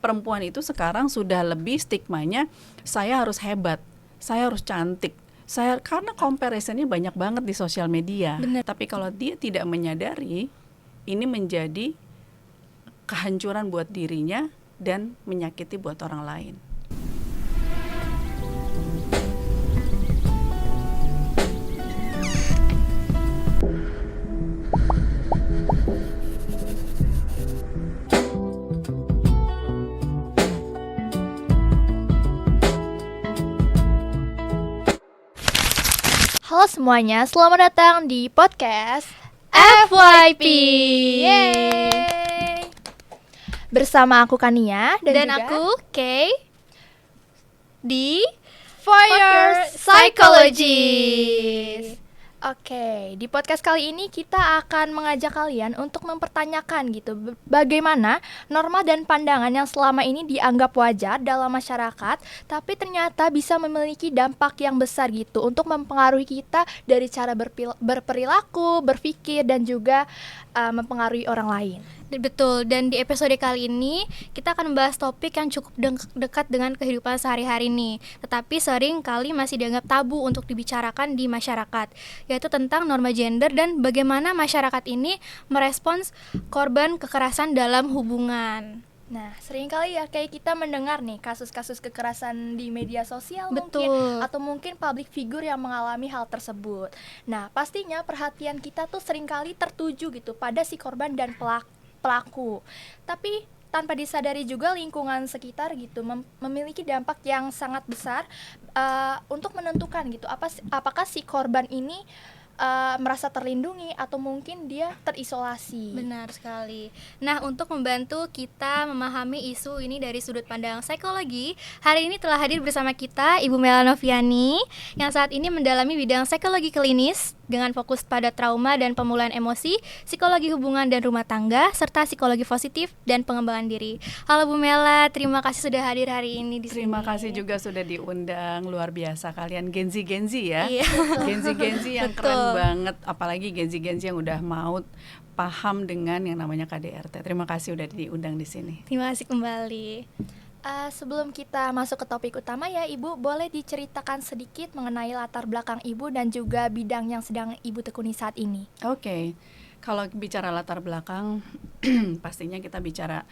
perempuan itu sekarang sudah lebih stigmanya saya harus hebat, saya harus cantik. Karena comparisonnya banyak banget di sosial media. Bener. Tapi kalau dia tidak menyadari, ini menjadi kehancuran buat dirinya dan menyakiti buat orang lain. Halo semuanya, selamat datang di podcast FYP. Yeay. Bersama aku Kania dan juga aku Kay di For Your Psychologist. Oke, di podcast kali ini kita akan mengajak kalian untuk mempertanyakan gitu bagaimana norma dan pandangan yang selama ini dianggap wajar dalam masyarakat, tapi ternyata bisa memiliki dampak yang besar gitu untuk mempengaruhi kita dari cara berperilaku, berpikir dan juga mempengaruhi orang lain. Betul, dan di episode kali ini kita akan membahas topik yang cukup dekat dengan kehidupan sehari-hari nih, tetapi sering kali masih dianggap tabu untuk dibicarakan di masyarakat, yaitu tentang norma gender dan bagaimana masyarakat ini merespons korban kekerasan dalam hubungan. Nah, seringkali ya kayak kita mendengar nih kasus-kasus kekerasan di media sosial Betul. mungkin, atau mungkin public figure yang mengalami hal tersebut. Nah, pastinya perhatian kita tuh seringkali tertuju gitu pada si korban dan pelaku. Tapi tanpa disadari juga lingkungan sekitar gitu memiliki dampak yang sangat besar untuk menentukan gitu apakah si korban ini merasa terlindungi atau mungkin dia terisolasi. Benar sekali. Nah, untuk membantu kita memahami isu ini dari sudut pandang psikologi, hari ini telah hadir bersama kita Ibu Mela Noviani yang saat ini mendalami bidang psikologi klinis dengan fokus pada trauma dan pemulihan emosi, psikologi hubungan dan rumah tangga, serta psikologi positif dan pengembangan diri. Halo Bu Mela, terima kasih sudah hadir hari ini di sini. Terima kasih juga sudah diundang, luar biasa kalian Gen Z ya. Iya. Gen Z yang keren banget, apalagi Gen Z yang udah mau paham dengan yang namanya KDRT. Terima kasih udah diundang di sini. Terima kasih kembali. Sebelum kita masuk ke topik utama ya Ibu, boleh diceritakan sedikit mengenai latar belakang Ibu dan juga bidang yang sedang Ibu tekuni saat ini. Oke. Kalau bicara latar belakang, pastinya kita bicara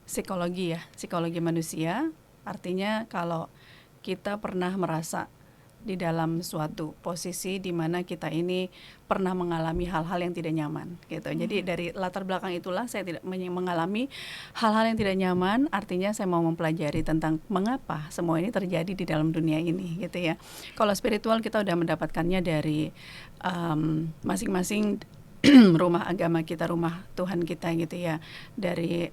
psikologi ya, psikologi manusia. Artinya kalau kita pernah merasa di dalam suatu posisi di mana kita ini pernah mengalami hal-hal yang tidak nyaman gitu. Jadi dari latar belakang itulah saya tidak mengalami hal-hal yang tidak nyaman, artinya saya mau mempelajari tentang mengapa semua ini terjadi di dalam dunia ini gitu ya. Kalau spiritual kita udah mendapatkannya dari masing-masing rumah agama kita, rumah Tuhan kita gitu ya. Dari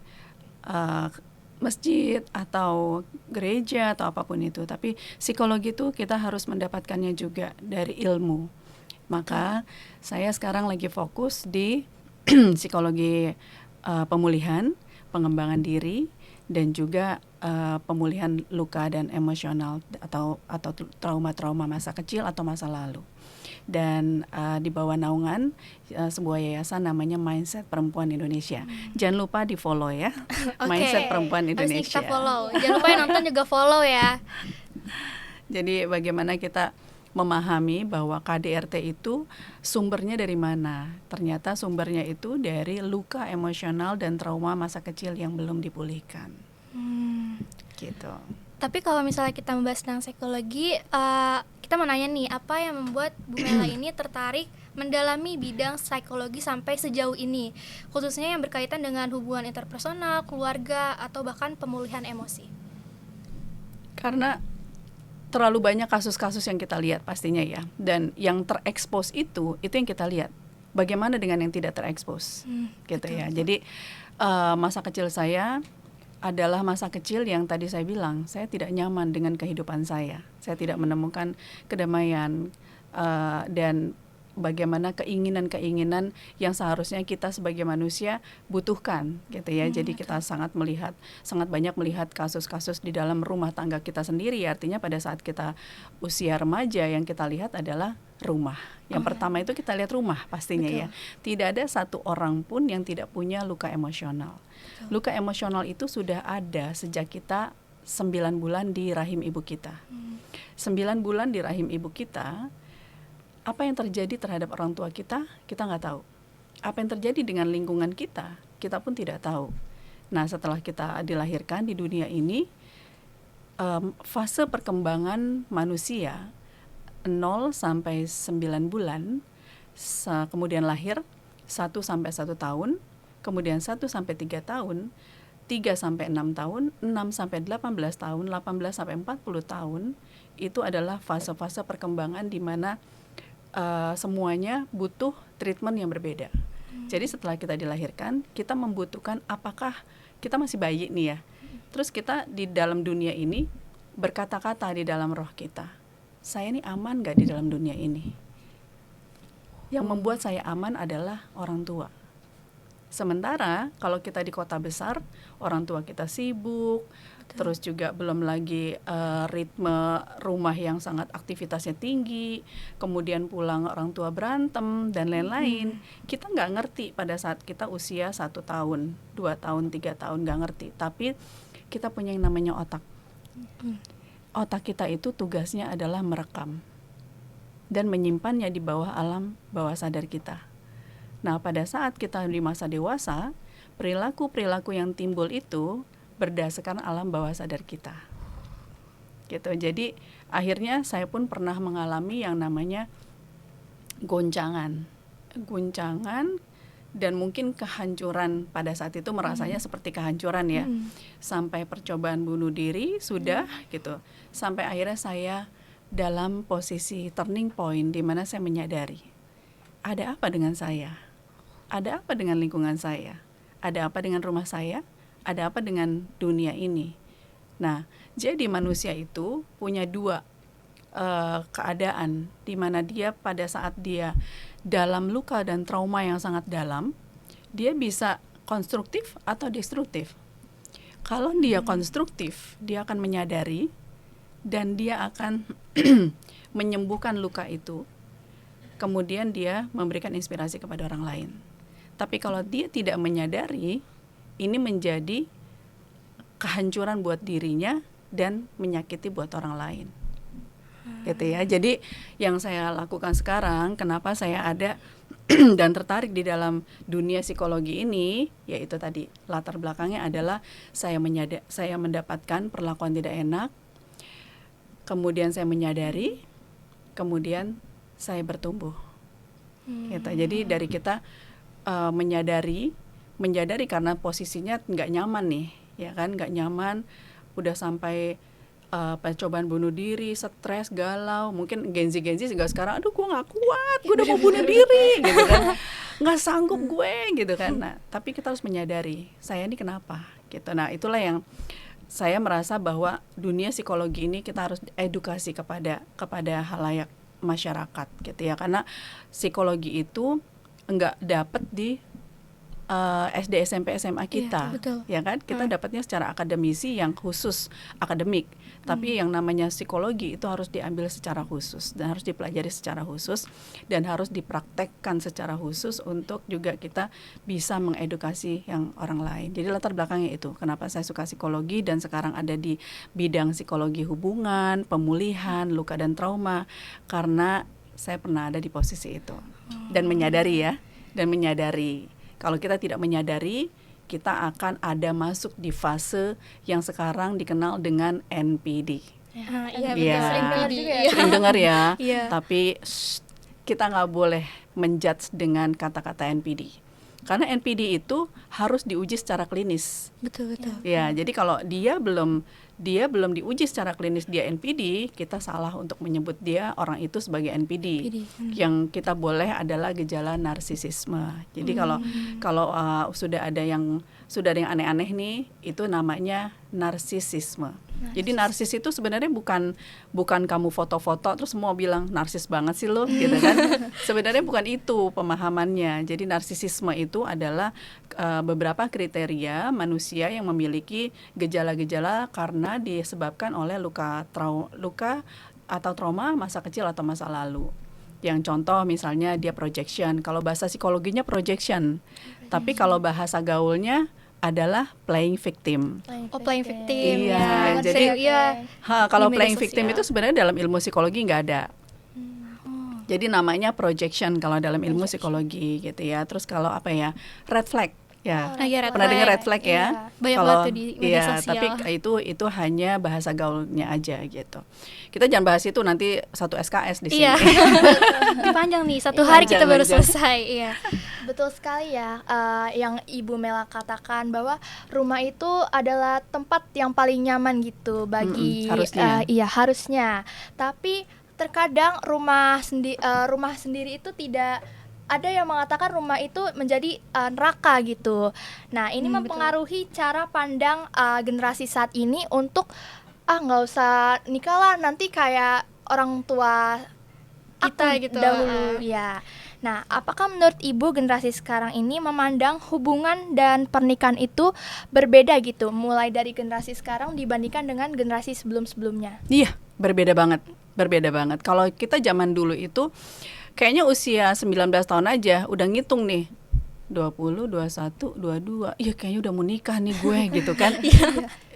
masjid atau gereja atau apapun itu, tapi psikologi itu kita harus mendapatkannya juga dari ilmu. Maka saya sekarang lagi fokus di psikologi pemulihan, pengembangan diri dan juga pemulihan luka dan emosional atau trauma-trauma masa kecil atau masa lalu. Dan di bawah naungan sebuah yayasan namanya Mindset Perempuan Indonesia. Jangan lupa di follow ya. Mindset Perempuan Indonesia. Harus kita follow. Jangan lupa yang nonton juga follow ya. Jadi bagaimana kita memahami bahwa KDRT itu sumbernya dari mana? Ternyata sumbernya itu dari luka emosional dan trauma masa kecil yang belum dipulihkan. Gitu. Tapi kalau misalnya kita membahas tentang psikologi, kita mau nanya nih, apa yang membuat Bu Mela ini tertarik mendalami bidang psikologi sampai sejauh ini, khususnya yang berkaitan dengan hubungan interpersonal, keluarga, atau bahkan pemulihan emosi? Karena terlalu banyak kasus-kasus yang kita lihat pastinya ya, dan yang terekspos itu yang kita lihat. Bagaimana dengan yang tidak terekspos, gitu betul, ya. Jadi masa kecil saya adalah masa kecil yang tadi saya bilang, saya tidak nyaman dengan kehidupan saya tidak menemukan kedamaian, dan bagaimana keinginan-keinginan yang seharusnya kita sebagai manusia butuhkan gitu ya. Jadi kita sangat banyak melihat kasus-kasus di dalam rumah tangga kita sendiri. Artinya pada saat kita usia remaja yang kita lihat adalah rumah. Yang pertama itu kita lihat rumah pastinya ya. Tidak ada satu orang pun yang tidak punya luka emosional. Luka emosional itu sudah ada sejak kita 9 bulan di rahim ibu kita. 9 bulan di rahim ibu kita, apa yang terjadi terhadap orang tua kita nggak tahu. Apa yang terjadi dengan lingkungan kita pun tidak tahu. Nah, setelah kita dilahirkan di dunia ini, fase perkembangan manusia 0 sampai 9 bulan, kemudian lahir 1 sampai 1 tahun, kemudian 1 sampai 3 tahun, 3 sampai 6 tahun, 6 sampai 18 tahun, 18 sampai 40 tahun, itu adalah fase-fase perkembangan di mana semuanya butuh treatment yang berbeda. Jadi setelah kita dilahirkan, kita membutuhkan, apakah kita masih bayi nih ya, terus kita di dalam dunia ini berkata-kata di dalam roh kita, saya ini aman gak di dalam dunia ini? Yang membuat saya aman adalah orang tua. Sementara kalau kita di kota besar, orang tua kita sibuk, terus juga belum lagi ritme rumah yang sangat aktivitasnya tinggi, kemudian pulang orang tua berantem dan lain-lain. Kita nggak ngerti pada saat kita usia 1 tahun, 2 tahun, 3 tahun, nggak ngerti. Tapi kita punya yang namanya otak. Otak kita itu tugasnya adalah merekam dan menyimpannya di bawah alam bawah sadar kita. Nah, pada saat kita di masa dewasa, perilaku-perilaku yang timbul itu berdasarkan alam bawah sadar kita. Gitu. Jadi, akhirnya saya pun pernah mengalami yang namanya goncangan dan mungkin kehancuran. Pada saat itu merasanya seperti kehancuran ya. Sampai percobaan bunuh diri sudah gitu. Sampai akhirnya saya dalam posisi turning point di mana saya menyadari, ada apa dengan saya? Ada apa dengan lingkungan saya? Ada apa dengan rumah saya? Ada apa dengan dunia ini? Nah, jadi manusia itu punya 2 keadaan di mana dia pada saat dia dalam luka dan trauma yang sangat dalam, dia bisa konstruktif atau destruktif. Kalau dia konstruktif, dia akan menyadari dan dia akan menyembuhkan luka itu. Kemudian dia memberikan inspirasi kepada orang lain. Tapi kalau dia tidak menyadari, ini menjadi kehancuran buat dirinya dan menyakiti buat orang lain. Gitu ya. Jadi yang saya lakukan sekarang, kenapa saya ada dan tertarik di dalam dunia psikologi ini, yaitu tadi latar belakangnya adalah saya mendapatkan perlakuan tidak enak, kemudian saya menyadari, kemudian saya bertumbuh. Gitu. Jadi dari kita menyadari karena posisinya nggak nyaman nih, ya kan, nggak nyaman, udah sampai percobaan bunuh diri, stres, galau, mungkin Gen Z juga sekarang, aduh gue nggak kuat, gue udah mau bunuh diri, gitu kan, nggak sanggup gue, gitu kan. Nah, tapi kita harus menyadari, saya ini kenapa, gitu. Nah, itulah yang saya merasa bahwa dunia psikologi ini kita harus edukasi kepada halayak masyarakat, gitu ya, karena psikologi itu nggak dapat di SD, SMP, SMA kita, ya kan? Kita dapatnya secara akademisi yang khusus akademik. Tapi yang namanya psikologi itu harus diambil secara khusus dan harus dipelajari secara khusus dan harus dipraktekkan secara khusus untuk juga kita bisa mengedukasi yang orang lain. Jadi latar belakangnya itu, kenapa saya suka psikologi dan sekarang ada di bidang psikologi hubungan, pemulihan, luka dan trauma, karena saya pernah ada di posisi itu dan menyadari kalau kita tidak menyadari, kita akan ada masuk di fase yang sekarang dikenal dengan NPD. Iya, sering dengar ya. Tapi kita nggak boleh menjudge dengan kata-kata NPD. Karena NPD itu harus diuji secara klinis. Betul. Ya, jadi kalau dia belum diuji secara klinis dia NPD, kita salah untuk menyebut dia orang itu sebagai NPD. Yang kita boleh adalah gejala narsisisme. Jadi kalau sudah ada yang aneh-aneh nih, itu namanya narsisisme. Jadi narsis itu sebenarnya bukan kamu foto-foto terus semua bilang narsis banget sih lo gitu kan. Sebenarnya bukan itu pemahamannya. Jadi narsisisme itu adalah beberapa kriteria manusia yang memiliki gejala-gejala karena disebabkan oleh luka atau trauma masa kecil atau masa lalu. Yang contoh misalnya dia projection. Kalau bahasa psikologinya projection. Tapi kalau bahasa gaulnya adalah playing victim. Playing victim. Iya, ya. jadi kalau Di media playing victim sosial. itu sebenarnya dalam ilmu psikologi nggak ada. Jadi namanya projection kalau dalam ilmu psikologi gitu ya. Terus kalau apa ya, red flag ya. Iya, red Pernah flag. dengar red flag ya? Banyak Kalau banget tuh di media iya, sosial. tapi itu hanya bahasa gaulnya aja gitu. Kita jangan bahas itu, nanti satu SKS di sini. Iya. Ini panjang nih, satu hari kita baru Panjang. selesai. Iya. Betul sekali ya, yang Ibu Mela katakan bahwa rumah itu adalah tempat yang paling nyaman gitu bagi harusnya. iya harusnya. Tapi terkadang rumah sendiri itu tidak, ada yang mengatakan rumah itu menjadi neraka gitu. Nah, ini mempengaruhi cara pandang generasi saat ini untuk nggak usah nikah lah, nanti kayak orang tua Kita aku gitu. dahulu ya. Nah, apakah menurut Ibu generasi sekarang ini memandang hubungan dan pernikahan itu berbeda gitu, mulai dari generasi sekarang dibandingkan dengan generasi sebelum-sebelumnya? Iya, berbeda banget. Kalau kita zaman dulu itu kayaknya usia 19 tahun aja udah ngitung nih. 20, 21, 22. Iya, kayaknya udah mau nikah nih gue gitu kan.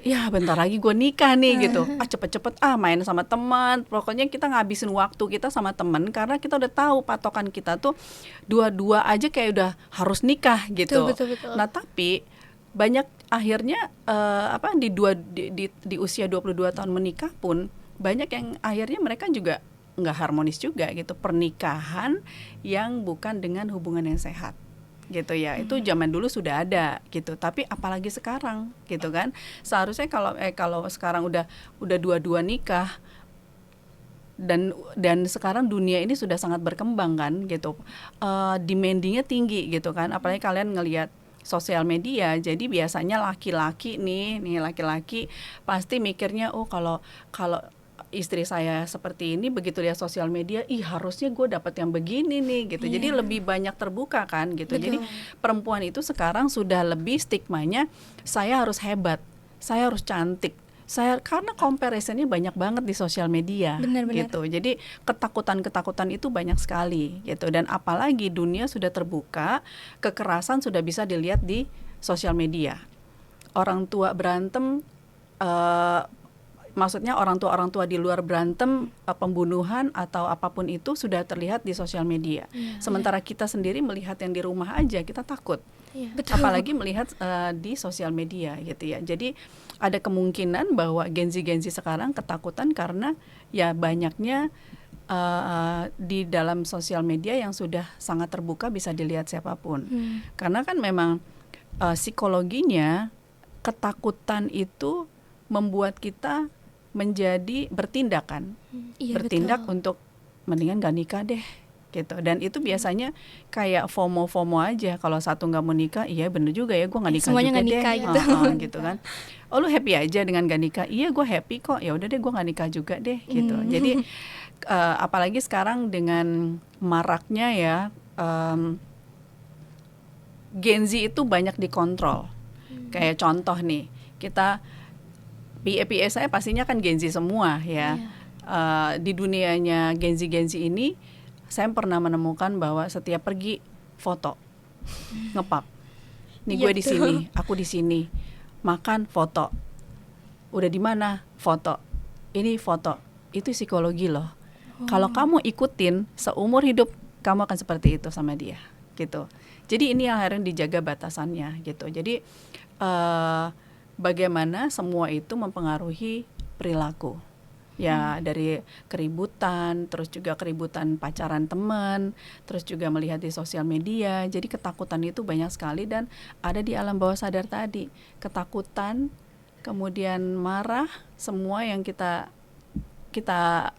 Ya bentar lagi gue nikah nih gitu. Cepet-cepet main sama teman. Pokoknya kita ngabisin waktu kita sama teman karena kita udah tahu patokan kita tuh dua-dua aja kayak udah harus nikah gitu. Betul. Nah, tapi banyak akhirnya di usia 22 tahun menikah pun banyak yang akhirnya mereka juga nggak harmonis juga gitu. Pernikahan yang bukan dengan hubungan yang sehat gitu ya. Itu zaman dulu sudah ada gitu, tapi apalagi sekarang gitu kan. Seharusnya kalau sekarang udah dua-dua nikah, dan sekarang dunia ini sudah sangat berkembang kan gitu, demandingnya tinggi gitu kan. Apalagi kalian ngelihat sosial media, jadi biasanya laki-laki pasti mikirnya kalau istri saya seperti ini, begitu lihat sosial media, harusnya gue dapat yang begini nih gitu. Jadi lebih banyak terbuka kan gitu. Jadi perempuan itu sekarang sudah lebih stigmanya, saya harus hebat, saya harus cantik, karena comparisonnya banyak banget di sosial media. Benar. Gitu. Jadi ketakutan itu banyak sekali gitu. Dan apalagi dunia sudah terbuka, kekerasan sudah bisa dilihat di sosial media. Orang tua berantem, maksudnya orang tua di luar berantem, pembunuhan atau apapun itu sudah terlihat di sosial media. Sementara kita sendiri melihat yang di rumah aja kita takut. Betul. Apalagi melihat di sosial media gitu ya. Jadi ada kemungkinan bahwa Gen Z sekarang ketakutan karena ya banyaknya di dalam sosial media yang sudah sangat terbuka, bisa dilihat siapapun. Karena kan memang psikologinya ketakutan itu membuat kita menjadi bertindak kan, bertindak untuk mendingan gak nikah deh gitu. Dan itu biasanya kayak FOMO aja, kalau satu nggak mau nikah, iya bener juga ya gue nggak nikah semuanya juga nggak nikah deh, gitu. gitu kan. Oh lu happy aja dengan gak nikah? Iya gue happy kok, ya udah deh gue nggak nikah juga deh gitu. Jadi apalagi sekarang dengan maraknya ya Gen Z itu banyak dikontrol. Kayak contoh nih, kita PA saya pastinya kan Gen Z semua ya. Di dunianya Gen Z ini, saya pernah menemukan bahwa setiap pergi foto, ngepap. Nih gue di sini, aku di sini, makan foto. Udah di mana? Foto. Ini foto. Itu psikologi loh. Kalau kamu ikutin seumur hidup, kamu akan seperti itu sama dia, gitu. Jadi ini yang harus dijaga batasannya, gitu. Jadi bagaimana semua itu mempengaruhi perilaku. Ya dari keributan, terus juga keributan pacaran teman, terus juga melihat di sosial media. Jadi ketakutan itu banyak sekali dan ada di alam bawah sadar tadi. Ketakutan, kemudian marah, semua yang kita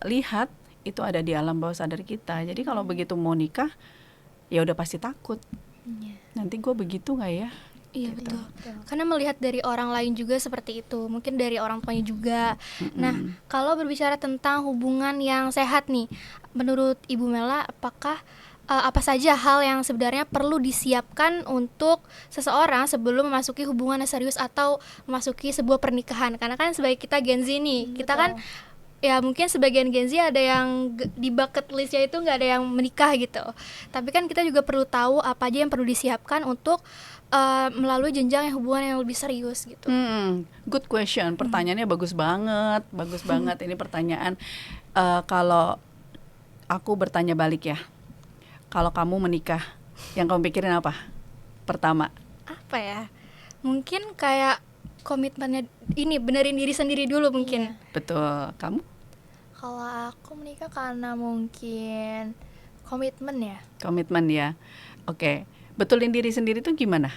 lihat itu ada di alam bawah sadar kita. Jadi kalau begitu mau nikah, ya udah pasti takut. Nanti gue begitu nggak ya? Iya gitu. betul. Karena melihat dari orang lain juga seperti itu, mungkin dari orang tuanya juga. Nah, kalau berbicara tentang hubungan yang sehat nih, menurut Ibu Mela, apakah apa saja hal yang sebenarnya perlu disiapkan untuk seseorang sebelum memasuki hubungan yang serius atau memasuki sebuah pernikahan? Karena kan sebagai kita Gen Z nih, kita kan ya mungkin sebagian Gen Z ada yang di bucket listnya itu nggak ada yang menikah gitu. Tapi kan kita juga perlu tahu apa aja yang perlu disiapkan untuk melalui jenjang yang hubungan yang lebih serius gitu. Good question. Pertanyaannya bagus banget, bagus banget. Ini pertanyaan kalau aku bertanya balik ya. Kalau kamu menikah, yang kamu pikirin apa? Pertama. Apa ya? Mungkin kayak komitmennya ini benerin diri sendiri dulu mungkin. Betul. Kamu? Kalau aku menikah karena mungkin komitmen ya. Komitmen ya. Oke. Betulin diri sendiri tuh gimana?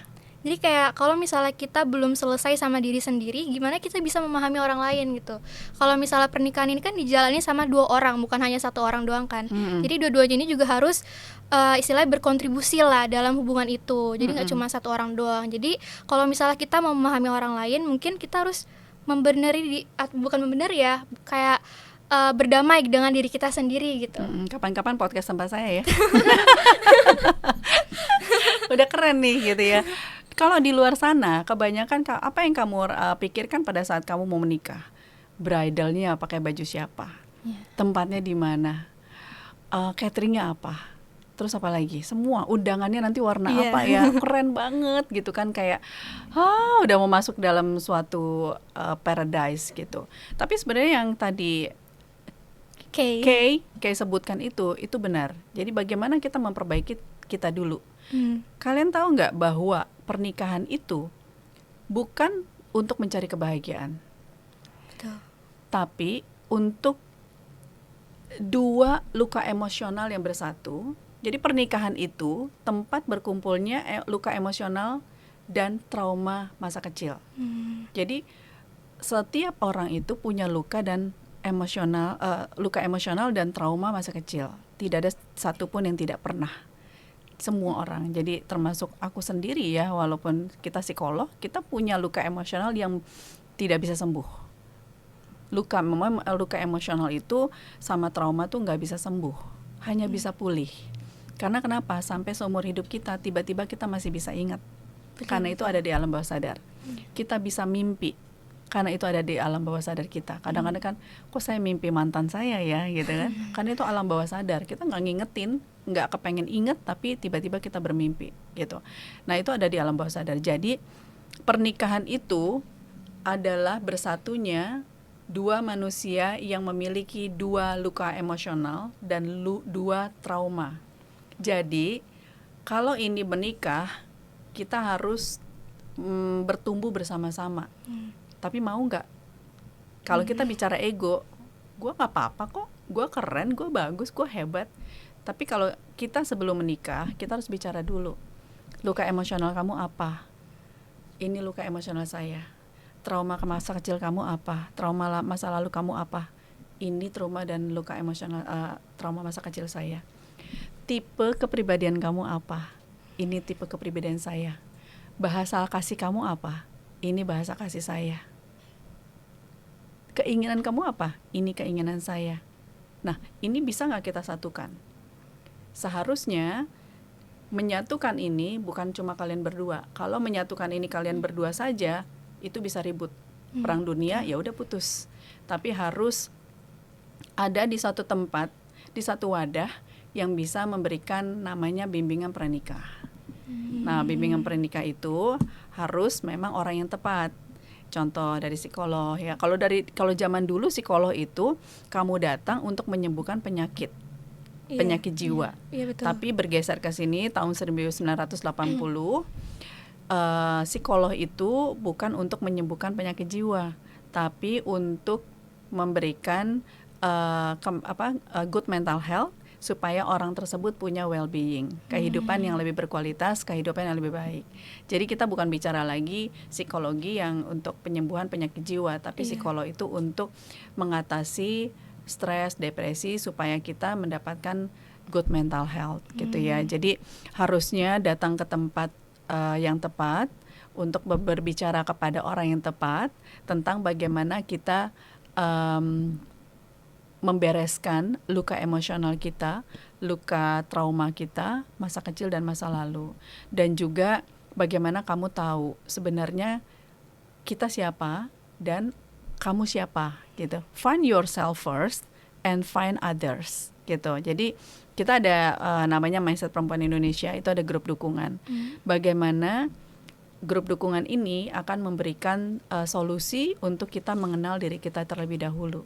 Jadi kayak kalau misalnya kita belum selesai sama diri sendiri, gimana kita bisa memahami orang lain gitu. Kalau misalnya pernikahan ini kan dijalani sama 2 orang, bukan hanya 1 orang doang kan. Jadi dua-duanya ini juga harus istilahnya berkontribusi lah dalam hubungan itu. Jadi nggak cuma 1 orang doang. Jadi kalau misalnya kita mau memahami orang lain, mungkin kita harus bukan membenari ya, kayak berdamai dengan diri kita sendiri gitu. Kapan-kapan podcast tempat saya ya. Udah keren nih gitu ya. Kalau di luar sana, kebanyakan apa yang kamu pikirkan pada saat kamu mau menikah? Bridalnya pakai baju siapa? Tempatnya di mana? Cateringnya apa? Terus apa lagi? Semua undangannya nanti warna apa ya? Keren banget gitu kan, kayak udah mau masuk dalam suatu paradise gitu. Tapi sebenarnya yang tadi Kay sebutkan itu benar. Jadi bagaimana kita memperbaiki kita dulu. Kalian tahu nggak bahwa pernikahan itu bukan untuk mencari kebahagiaan, Betul. tapi untuk 2 luka emosional yang bersatu. Jadi pernikahan itu tempat berkumpulnya luka emosional dan trauma masa kecil. Jadi setiap orang itu punya luka emosional dan trauma masa kecil. Tidak ada satupun yang tidak pernah. Semua orang, jadi termasuk aku sendiri ya, walaupun kita psikolog, kita punya luka emosional yang tidak bisa sembuh. Luka emosional itu sama trauma tuh nggak bisa sembuh, hanya bisa pulih. Karena kenapa? Sampai seumur hidup kita, tiba-tiba kita masih bisa ingat. Karena itu ada di alam bawah sadar. Kita bisa mimpi, karena itu ada di alam bawah sadar kita. Kadang-kadang kan, kok saya mimpi mantan saya ya, gitu kan? Karena itu alam bawah sadar. Kita nggak ngingetin, nggak kepengen inget, tapi tiba-tiba kita bermimpi, gitu. Nah itu ada di alam bawah sadar. Jadi pernikahan itu adalah bersatunya 2 manusia yang memiliki 2 luka emosional dan 2 trauma. Jadi kalau ini menikah, kita harus bertumbuh bersama-sama. Tapi mau nggak? Kalau kita bicara ego, gue nggak apa-apa kok, gue keren, gue bagus, gue hebat. Tapi kalau kita sebelum menikah, kita harus bicara dulu. Luka emosional kamu apa? Ini luka emosional saya. Trauma ke masa kecil kamu apa? Trauma masa lalu kamu apa? Ini trauma dan luka emosional, trauma masa kecil saya. Tipe kepribadian kamu apa? Ini tipe kepribadian saya. Bahasa kasih kamu apa? Ini bahasa kasih saya. Keinginan kamu apa? Ini keinginan saya. Nah, ini bisa nggak kita satukan? Seharusnya menyatukan ini bukan cuma kalian berdua. Kalau menyatukan ini kalian berdua saja, itu bisa ribut. Perang dunia, ya udah putus. Tapi harus ada di satu tempat, di satu wadah yang bisa memberikan namanya bimbingan pernikah. Nah, bimbingan pernikah itu harus memang orang yang tepat. Contoh dari psikolog ya. Kalau zaman dulu psikolog itu kamu datang untuk menyembuhkan penyakit jiwa. Iya, betul. Tapi bergeser ke sini tahun 1980, psikolog itu bukan untuk menyembuhkan penyakit jiwa, tapi untuk memberikan good mental health supaya orang tersebut punya well-being, kehidupan yang lebih berkualitas, kehidupan yang lebih baik. Jadi kita bukan bicara lagi psikologi yang untuk penyembuhan penyakit jiwa, tapi psikolog itu untuk mengatasi stres, depresi supaya kita mendapatkan good mental health gitu ya. Jadi harusnya datang ke tempat yang tepat untuk berbicara kepada orang yang tepat tentang bagaimana kita membereskan luka emosional kita, luka trauma kita, masa kecil dan masa lalu. Dan juga bagaimana kamu tahu sebenarnya kita siapa dan kamu siapa gitu. Find yourself first and find others gitu. Jadi kita ada namanya Mindset Perempuan Indonesia, itu ada grup dukungan. Bagaimana grup dukungan ini akan memberikan solusi untuk kita mengenal diri kita terlebih dahulu.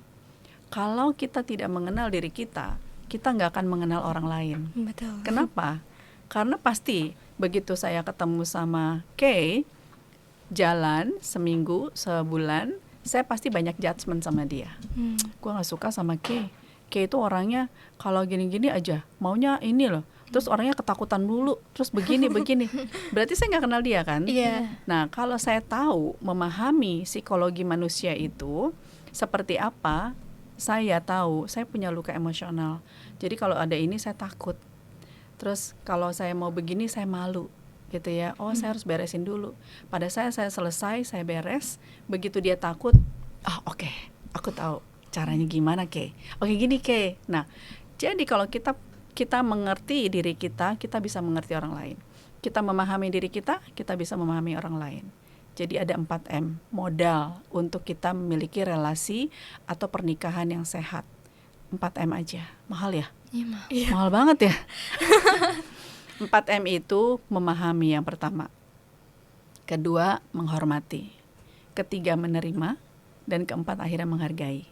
Kalau kita tidak mengenal diri kita nggak akan mengenal orang lain. Betul. Kenapa? Karena pasti begitu saya ketemu sama Kay, jalan seminggu, sebulan, saya pasti banyak judgement sama dia. Gue nggak suka sama Kay. Kay itu orangnya kalau gini-gini aja, maunya ini loh. Terus orangnya ketakutan dulu, terus begini. Berarti saya nggak kenal dia kan? Iya. Nah, kalau saya tahu, memahami psikologi manusia itu seperti apa, saya tahu, saya punya luka emosional. Jadi kalau ada ini saya takut. Terus kalau saya mau begini saya malu gitu ya. Oh, saya harus beresin dulu. Pada saya selesai, saya beres. Begitu dia takut, oke, aku tahu caranya gimana, Kay. Oke, gini, Kay. Nah, jadi kalau kita mengerti diri kita bisa mengerti orang lain. Kita memahami diri kita bisa memahami orang lain. Jadi ada 4M, modal untuk kita memiliki relasi atau pernikahan yang sehat. 4M aja, mahal ya? Iya. Mahal banget ya? 4M itu memahami yang pertama. Kedua, menghormati. Ketiga, menerima. Dan keempat, akhirnya menghargai.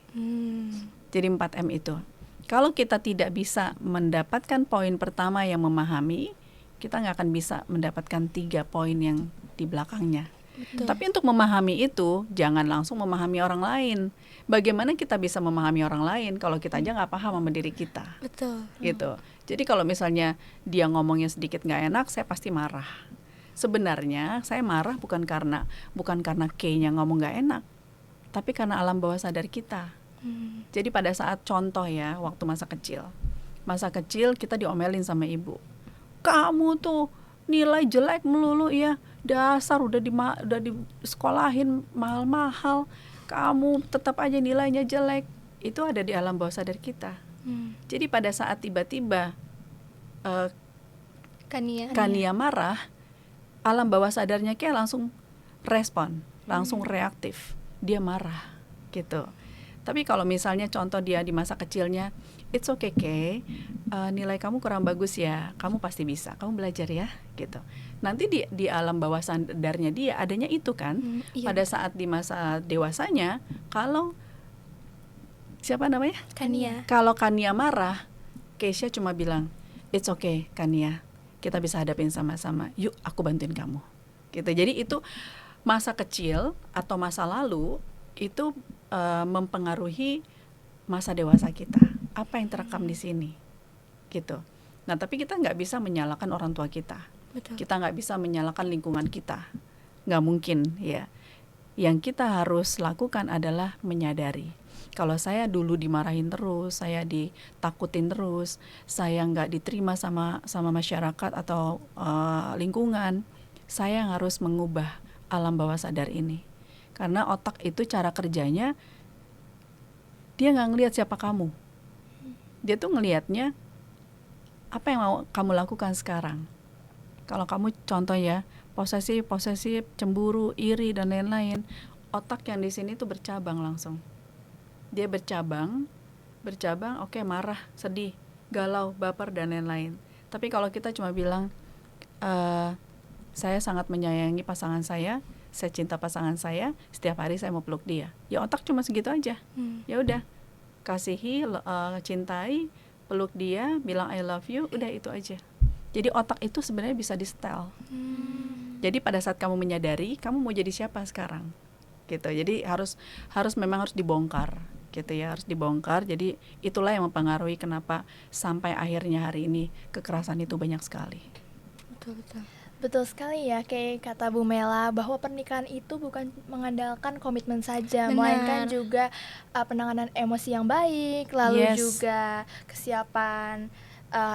Jadi 4M itu. Kalau kita tidak bisa mendapatkan poin pertama yang memahami, kita nggak akan bisa mendapatkan 3 poin yang di belakangnya. Betul. Tapi untuk memahami itu, jangan langsung memahami orang lain. Bagaimana kita bisa memahami orang lain kalau kita aja nggak paham sama diri kita? Betul. Gitu. Jadi kalau misalnya dia ngomongnya sedikit nggak enak, saya pasti marah. Sebenarnya saya marah bukan karena Kay-nya ngomong nggak enak, tapi karena alam bawah sadar kita. Jadi pada saat contoh ya, waktu masa kecil kita diomelin sama ibu. Kamu tuh nilai jelek melulu ya. Dasar udah disekolahin mahal-mahal, kamu tetap aja nilainya jelek. Itu ada di alam bawah sadar kita. Jadi pada saat tiba-tiba Kania marah, alam bawah sadarnya kayak langsung respon, langsung reaktif. Dia marah gitu. Tapi kalau misalnya contoh dia di masa kecilnya, it's okay, Kay, nilai kamu kurang bagus ya, kamu pasti bisa, kamu belajar ya, gitu. Nanti di alam bawah sadarnya dia adanya itu kan. Iya. Pada saat di masa dewasanya, kalau siapa namanya? Kania. Kalau Kania marah, Keisha cuma bilang, it's okay, Kania, kita bisa hadapin sama-sama. Yuk, aku bantuin kamu. Gitu. Jadi itu masa kecil atau masa lalu itu mempengaruhi masa dewasa kita. Apa yang terekam di sini, gitu. Nah, tapi kita nggak bisa menyalahkan orang tua kita. Betul. Kita nggak bisa menyalahkan lingkungan kita. Nggak mungkin, ya. Yang kita harus lakukan adalah menyadari. Kalau saya dulu dimarahin terus, saya ditakutin terus, saya nggak diterima sama masyarakat atau lingkungan, saya harus mengubah alam bawah sadar ini. Karena otak itu cara kerjanya, dia nggak ngelihat siapa kamu. Dia tuh ngelihatnya apa yang mau kamu lakukan sekarang. Kalau kamu contoh ya, posesif, cemburu, iri dan lain-lain, otak yang di sini tuh bercabang langsung. Dia bercabang, oke, marah, sedih, galau, baper dan lain-lain. Tapi kalau kita cuma bilang, saya sangat menyayangi pasangan saya cinta pasangan saya, setiap hari saya mau peluk dia. Ya otak cuma segitu aja. Ya udah, kasihi, cintai, peluk dia, bilang I love you, udah itu aja. Jadi otak itu sebenarnya bisa di-setel. Jadi pada saat kamu menyadari, kamu mau jadi siapa sekarang, gitu. Jadi memang harus dibongkar, gitu ya, harus dibongkar. Jadi itulah yang mempengaruhi kenapa sampai akhirnya hari ini kekerasan itu banyak sekali. Betul. Betul sekali ya, kayak kata Bu Mela, bahwa pernikahan itu bukan mengandalkan komitmen saja, Benar. melainkan juga penanganan emosi yang baik, lalu Yes. juga kesiapan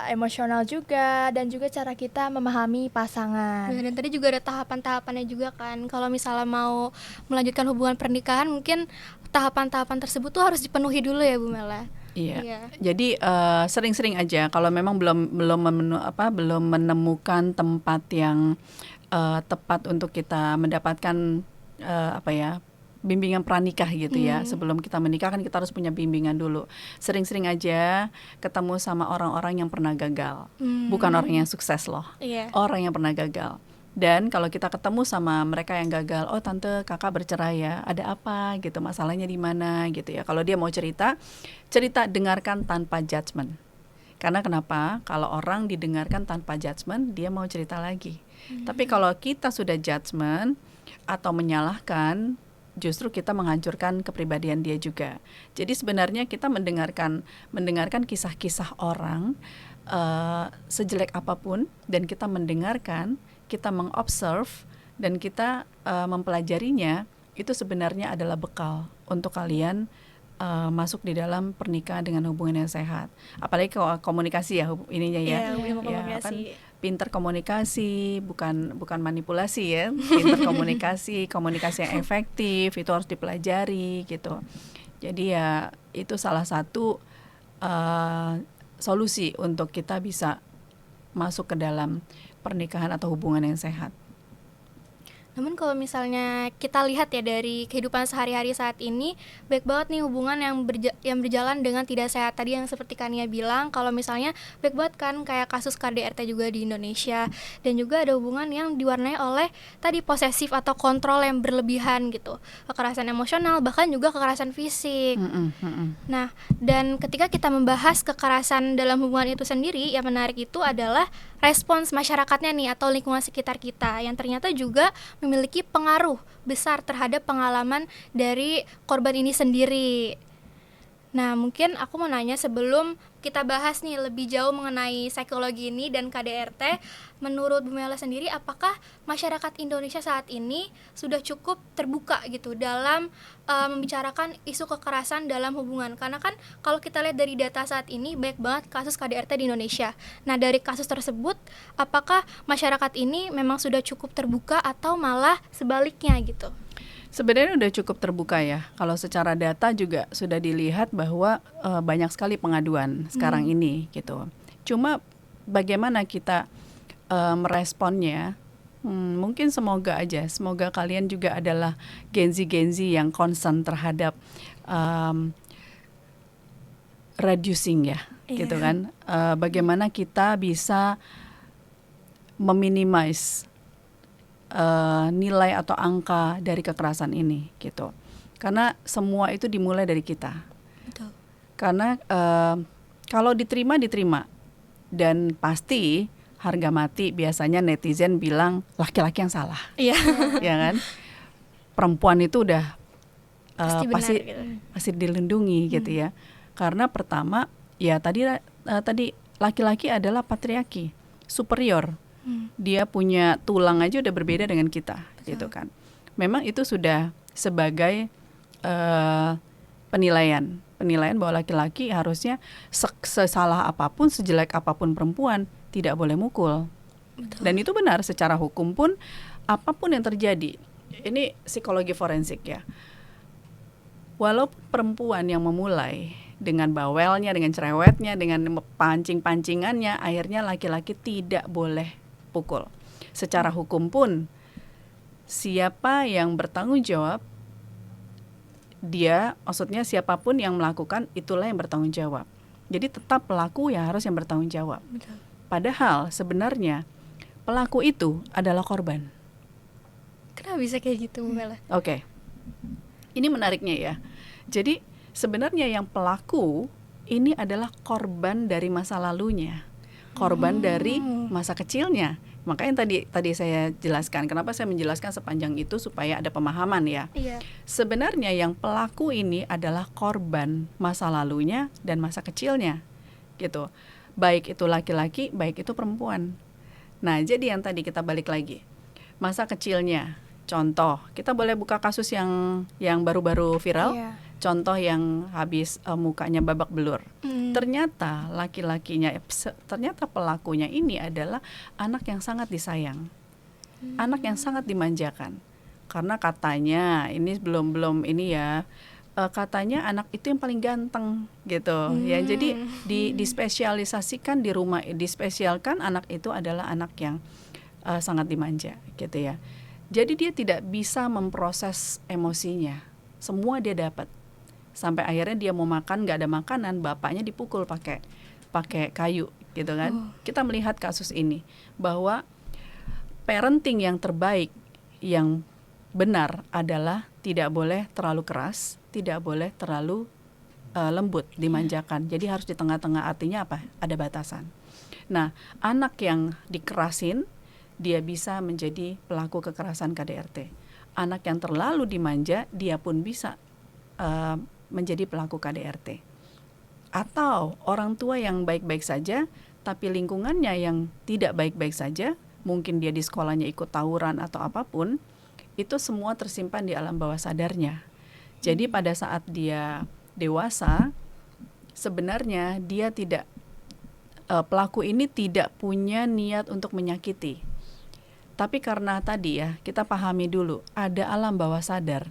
emosional juga, dan juga cara kita memahami pasangan. Dan tadi juga ada tahapan-tahapannya juga kan. Kalau misalnya mau melanjutkan hubungan pernikahan, mungkin tahapan-tahapan tersebut tuh harus dipenuhi dulu ya Bu Mela. Iya. Jadi sering-sering aja kalau memang belum menemukan tempat yang tepat untuk kita mendapatkan bimbingan pranikah gitu ya. Sebelum kita menikah kan kita harus punya bimbingan dulu. Sering-sering aja ketemu sama orang-orang yang pernah gagal. Bukan orang yang sukses loh. Iya. Orang yang pernah gagal. Dan kalau kita ketemu sama mereka yang gagal, oh tante kakak bercerai ya, ada apa gitu, masalahnya di mana gitu ya. Kalau dia mau cerita dengarkan tanpa judgement. Karena kenapa? Kalau orang didengarkan tanpa judgement, dia mau cerita lagi. Tapi kalau kita sudah judgement atau menyalahkan, justru kita menghancurkan kepribadian dia juga. Jadi sebenarnya kita mendengarkan kisah-kisah orang sejelek apapun, dan kita mendengarkan, kita mengobserve, dan kita mempelajarinya, itu sebenarnya adalah bekal untuk kalian masuk di dalam pernikahan dengan hubungan yang sehat. Apalagi komunikasi ya ininya ya. Ilmu Ya, komunikasi. kan pintar komunikasi, bukan manipulasi ya. Pintar komunikasi yang efektif itu harus dipelajari gitu. Jadi ya itu salah satu solusi untuk kita bisa masuk ke dalam pernikahan atau hubungan yang sehat. Namun kalau misalnya kita lihat ya dari kehidupan sehari-hari saat ini, baik banget nih hubungan yang berjalan dengan tidak sehat. Tadi yang seperti Kania bilang, kalau misalnya baik banget kan kayak kasus KDRT juga di Indonesia. Dan juga ada hubungan yang diwarnai oleh tadi posesif atau kontrol yang berlebihan gitu. Kekerasan emosional, bahkan juga kekerasan fisik. Nah, dan ketika kita membahas kekerasan dalam hubungan itu sendiri, yang menarik itu adalah respons masyarakatnya nih atau lingkungan sekitar kita yang ternyata juga memiliki pengaruh besar terhadap pengalaman dari korban ini sendiri. Nah, mungkin aku mau nanya sebelum kita bahas nih lebih jauh mengenai psikologi ini dan KDRT, menurut Bu Mela sendiri, apakah masyarakat Indonesia saat ini sudah cukup terbuka gitu dalam membicarakan isu kekerasan dalam hubungan? Karena kan kalau kita lihat dari data saat ini, banyak banget kasus KDRT di Indonesia. Nah, dari kasus tersebut, apakah masyarakat ini memang sudah cukup terbuka atau malah sebaliknya gitu? Sebenarnya udah cukup terbuka ya. Kalau secara data juga sudah dilihat bahwa banyak sekali pengaduan sekarang ini gitu. Cuma bagaimana kita meresponnya? Mungkin semoga kalian juga adalah Gen Z yang concern terhadap reducing ya, gitu kan? Bagaimana kita bisa meminimize nilai atau angka dari kekerasan ini gitu. Karena semua itu dimulai dari kita. Betul. Karena kalau diterima dan pasti harga mati biasanya netizen bilang laki-laki yang salah. Iya. Ya kan? Perempuan itu udah Pasti benar, gitu. pasti dilindungi gitu ya. Karena pertama ya tadi laki-laki adalah patriarki, superior. Dia punya tulang aja udah berbeda dengan kita. Betul. Gitu kan. Memang itu sudah sebagai penilaian bahwa laki-laki harusnya sesalah apapun, sejelek apapun perempuan tidak boleh mukul. Betul. Dan itu benar secara hukum pun, apapun yang terjadi, ini psikologi forensik ya. Walaupun perempuan yang memulai dengan bawelnya, dengan cerewetnya, dengan pancing-pancingannya, akhirnya laki-laki tidak boleh pukul. Secara hukum pun, siapa yang bertanggung jawab, maksudnya siapapun yang melakukan, itulah yang bertanggung jawab. Jadi tetap pelaku yang harus yang bertanggung jawab. Betul. Padahal sebenarnya pelaku itu adalah korban. Kenapa bisa kayak gitu Bu Mela? Oke. Ini menariknya ya. Jadi sebenarnya yang pelaku ini adalah korban dari masa lalunya. Korban dari masa kecilnya. Makanya tadi saya jelaskan, kenapa saya menjelaskan sepanjang itu supaya ada pemahaman ya. Iya. Sebenarnya yang pelaku ini adalah korban masa lalunya dan masa kecilnya. Gitu. Baik itu laki-laki, baik itu perempuan. Nah, jadi yang tadi kita balik lagi. Masa kecilnya. Contoh, kita boleh buka kasus yang baru-baru viral. Iya. contoh yang habis mukanya babak belur. Ternyata ternyata pelakunya ini adalah anak yang sangat disayang, anak yang sangat dimanjakan. Karena katanya ini belum ini ya, katanya anak itu yang paling ganteng gitu ya. Jadi dispesialisasikan di rumah, dispesialkan anak itu adalah anak yang sangat dimanja gitu ya. Jadi dia tidak bisa memproses emosinya, semua dia dapat. Sampai akhirnya dia mau makan, nggak ada makanan, bapaknya dipukul pakai kayu gitu kan. Kita melihat kasus ini bahwa parenting yang terbaik, yang benar adalah tidak boleh terlalu keras, tidak boleh terlalu lembut, dimanjakan. Jadi harus di tengah-tengah, artinya apa? Ada batasan. Nah, anak yang dikerasin, dia bisa menjadi pelaku kekerasan KDRT. Anak yang terlalu dimanja, dia pun bisa menjadi pelaku KDRT. Atau orang tua yang baik-baik saja, tapi lingkungannya yang tidak baik-baik saja, mungkin dia di sekolahnya ikut tawuran atau apapun, itu semua tersimpan di alam bawah sadarnya. Jadi pada saat dia dewasa, sebenarnya dia tidak, pelaku ini tidak punya niat untuk menyakiti. Tapi karena tadi ya, kita pahami dulu, ada alam bawah sadar.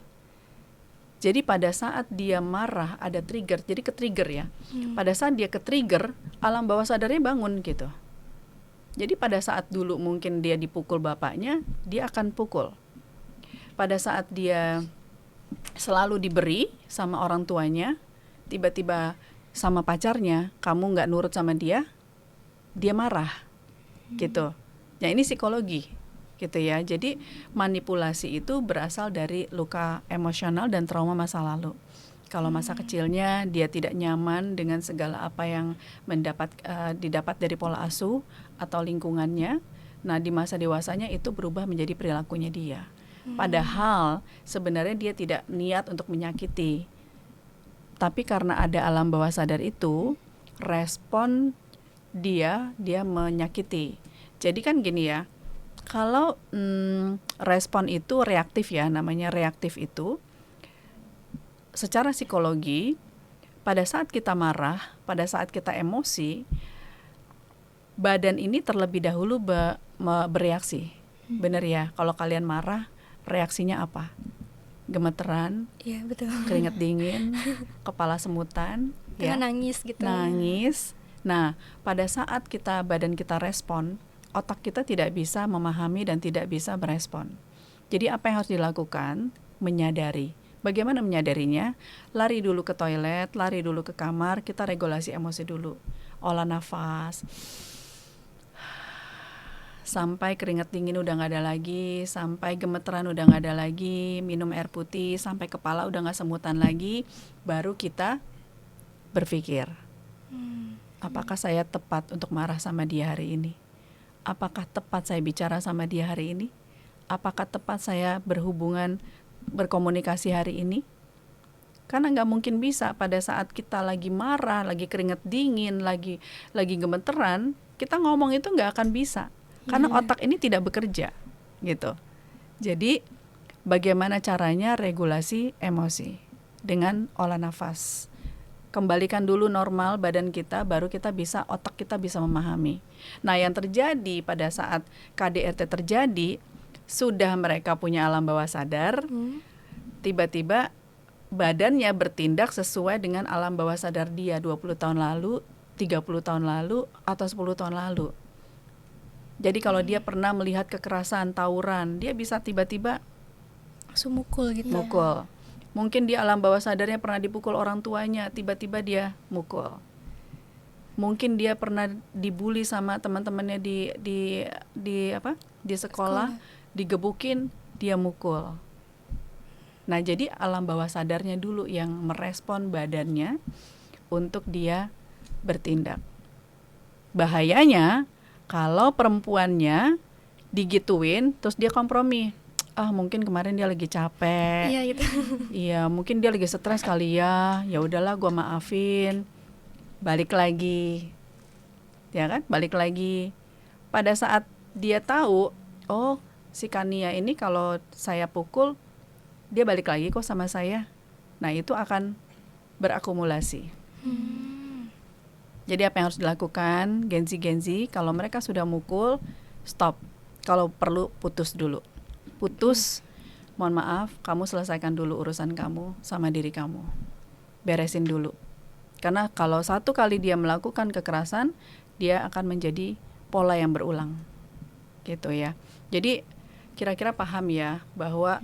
Jadi pada saat dia marah ada trigger, jadi ke-trigger ya. Pada saat dia ke-trigger, alam bawah sadarnya bangun gitu. Jadi pada saat dulu mungkin dia dipukul bapaknya, dia akan pukul. Pada saat dia selalu diberi sama orang tuanya, tiba-tiba sama pacarnya, kamu nggak nurut sama dia marah gitu. Ya ini psikologi gitu ya. Jadi manipulasi itu berasal dari luka emosional dan trauma masa lalu. Kalau masa kecilnya dia tidak nyaman dengan segala apa yang didapat dari pola asuh atau lingkungannya, nah di masa dewasanya itu berubah menjadi perilakunya dia. Padahal sebenarnya dia tidak niat untuk menyakiti. Tapi karena ada alam bawah sadar itu, respon dia menyakiti. Jadi kan gini ya, kalau respon itu reaktif ya, namanya reaktif itu, secara psikologi, pada saat kita marah, pada saat kita emosi, badan ini terlebih dahulu bereaksi. Bener ya, kalau kalian marah, reaksinya apa? Gemeteran, Iya, betul. keringat dingin, kepala semutan, ya, Nangis gitu. nangis. Nah, pada saat badan kita respon, otak kita tidak bisa memahami dan tidak bisa merespon. Jadi apa yang harus dilakukan? Menyadari. Bagaimana menyadarinya? Lari dulu ke toilet, lari dulu ke kamar, kita regulasi emosi dulu. Olah nafas. Sampai keringat dingin udah gak ada lagi, sampai gemeteran udah gak ada lagi, minum air putih, sampai kepala udah gak semutan lagi, baru kita berpikir, apakah saya tepat untuk marah sama dia hari ini? Apakah tepat saya bicara sama dia hari ini? Apakah tepat saya berkomunikasi hari ini? Karena nggak mungkin bisa pada saat kita lagi marah, lagi keringat dingin, lagi gemeteran, kita ngomong itu nggak akan bisa. Karena otak ini tidak bekerja, gitu. Jadi bagaimana caranya regulasi emosi? Dengan olah nafas. Kembalikan dulu normal badan kita, baru otak kita bisa memahami. Nah, yang terjadi pada saat KDRT terjadi, sudah mereka punya alam bawah sadar, tiba-tiba badannya bertindak sesuai dengan alam bawah sadar dia 20 tahun lalu, 30 tahun lalu, atau 10 tahun lalu. Jadi kalau dia pernah melihat kekerasan, tawuran, dia bisa tiba-tiba Mukul gitu. mukul. Mungkin dia alam bawah sadarnya pernah dipukul orang tuanya, tiba-tiba dia mukul. Mungkin dia pernah dibully sama teman-temannya di sekolah, digebukin, dia mukul. Nah, jadi alam bawah sadarnya dulu yang merespon badannya untuk dia bertindak. Bahayanya kalau perempuannya digituin terus dia kompromi. Mungkin kemarin dia lagi capek. Iya gitu. Iya, mungkin dia lagi stres kali ya. Ya udahlah, gua maafin. Balik lagi. Ya kan? Balik lagi. Pada saat dia tahu, oh, si Kania ini kalau saya pukul, dia balik lagi kok sama saya. Nah, itu akan berakumulasi. Jadi apa yang harus dilakukan Gen Z kalau mereka sudah mukul, stop. Kalau perlu putus dulu. Putus, mohon maaf, kamu selesaikan dulu urusan kamu sama diri kamu. Beresin dulu. Karena kalau satu kali dia melakukan kekerasan, dia akan menjadi pola yang berulang. Gitu ya. Jadi kira-kira paham ya bahwa